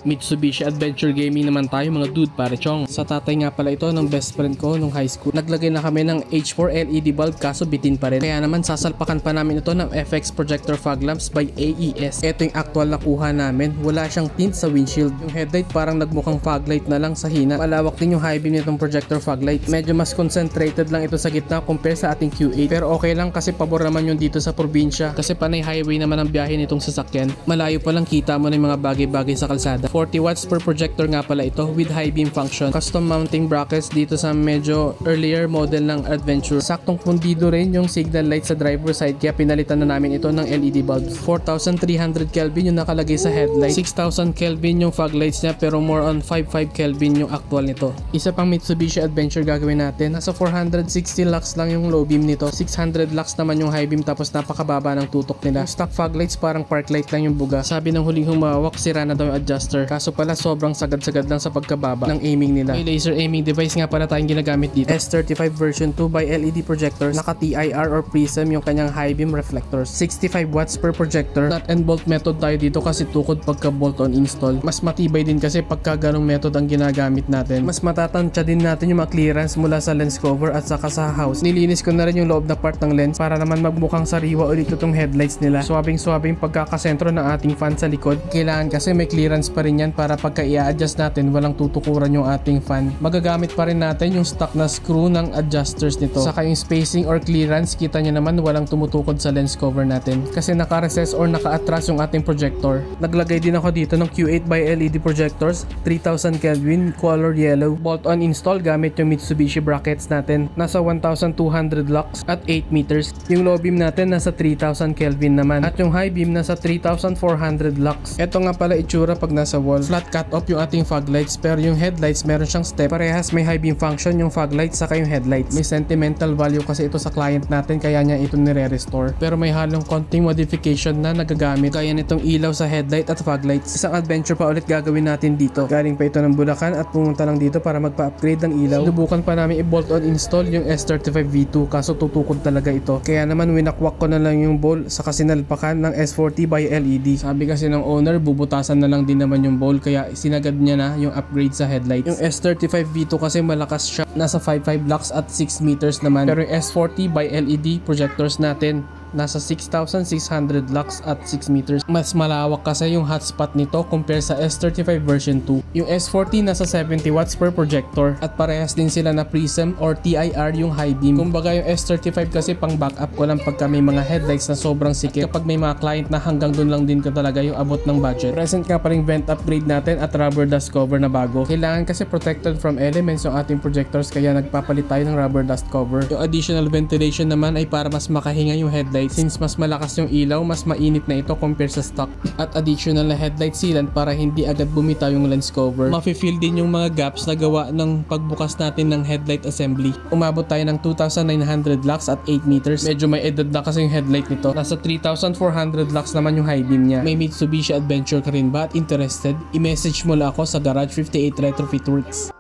Mitsubishi Adventure Gaming naman tayo mga dude pare chong. Sa tatay nga pala ito ng best friend ko nung high school. Naglagay na kami ng H4 LED bulb kaso bitin pa rin. Kaya naman sasalpakan pa namin ito ng FX Projector Fog Lamps by AES. Ito yung actual na kuha namin. Wala siyang tint sa windshield. Yung headlight parang nagmukhang fog light na lang sa hina. Malawak din yung high beam nitong projector fog light. Medyo mas concentrated lang ito sa gitna compare sa ating Q8. Pero okay lang kasi pabor naman yung dito sa probinsya. Kasi panay highway naman ang biyahe nitong sasakyan. Malayo pa lang kita mo na yung mga bagay-bagay sa kalsada. 40 watts per projector nga pala ito with high beam function. Custom mounting brackets dito sa medyo earlier model ng Adventure. Saktong pundido rin yung signal light sa driver side kaya pinalitan na namin ito ng LED bulbs. 4300 Kelvin yung nakalagay sa headlight. 6000 Kelvin yung fog lights niya pero more on 55 Kelvin yung actual nito. Isa pang Mitsubishi Adventure gagawin natin. Nasa 460 lux lang yung low beam nito. 600 lux naman yung high beam tapos napakababa ng tutok nila. Stock fog lights parang park light lang yung buga. Sabi ng huling humawak sira na daw yung adjuster. Kaso pala sobrang sagad-sagad lang sa pagkababa ng aiming nila. May laser aiming device nga pala tayong ginagamit dito. S35 version 2 by LED projectors. Naka TIR or prism yung kanyang high beam reflectors. 65 watts per projector. Nut and bolt method tayo dito kasi tukod pagka bolt on install. Mas matibay din kasi pagka ganong method ang ginagamit natin. Mas matatansya din natin yung mga clearance mula sa lens cover at saka sa house. Nilinis ko na rin yung loob na part ng lens para naman magmukhang sariwa ulit itong headlights nila. Swabing-swabing pagkakasentro ng ating fan sa likod. Kailangan kasi may clearance pa rin yan para pagka i-adjust natin walang tutukuran yung ating fan. Magagamit pa rin natin yung stock na screw ng adjusters nito. Saka yung spacing or clearance kita nyo naman walang tumutukod sa lens cover natin. Kasi naka-recess or naka-atras yung ating projector. Naglagay din ako dito ng Q8 by LED projectors. 3000 Kelvin, color yellow. Bolt-on install gamit yung Mitsubishi brackets natin. Nasa 1200 lux at 8 meters. Yung low beam natin nasa 3000 Kelvin naman. At yung high beam nasa 3400 lux. Ito nga pala itsura pag nasa wall. Flat cut off yung ating fog lights pero yung headlights meron siyang step. Parehas may high beam function yung fog lights saka yung headlights. May sentimental value kasi ito sa client natin kaya niya ito nire-restore. Pero may halong konting modification na nagagamit kaya nitong ilaw sa headlight at fog lights. Isang adventure pa ulit gagawin natin dito. Galing pa ito ng Bulacan at pumunta lang dito para magpa-upgrade ng ilaw. Sinubukan pa namin i-bolt on install yung S35 V2 kaso tutukod talaga ito. Kaya naman winakwak ko na lang yung bowl sa kasinalpakan ng S40 by LED. Sabi kasi ng owner bubutasan na lang din naman yung bowl kaya sinagad niya na yung upgrade sa headlights. Yung S35 V2 kasi malakas siya. Nasa 55 lux at 6 meters naman. Pero yung S40 by LED projectors natin nasa 6,600 lux at 6 meters. Mas malawak kasi yung hotspot nito compare sa S35 version 2. Yung S40 nasa 70 watts per projector at parehas din sila na prism or TIR yung high beam. Kumbaga yung S35 kasi pang backup ko lang pagka may mga headlights na sobrang sikip. Kapag may mga client na hanggang dun lang din ko talaga yung abot ng budget. Present nga pa rin vent upgrade natin at rubber dust cover na bago. Kailangan kasi protected from elements yung ating projectors kaya nagpapalit tayo ng rubber dust cover. Yung additional ventilation naman ay para mas makahinga yung headlight. Since mas malakas yung ilaw, mas mainit na ito compare sa stock. At additional na headlight sealant para hindi agad bumitaw yung lens cover. Mafe-fill din yung mga gaps na gawa ng pagbukas natin ng headlight assembly. Umabot tayo ng 2,900 lux at 8 meters. Medyo may edad na kasi yung headlight nito. Nasa 3,400 lux naman yung high beam niya. May Mitsubishi Adventure ka rin ba at interested? I-message mo lang ako sa Garage 58 Retrofit Works.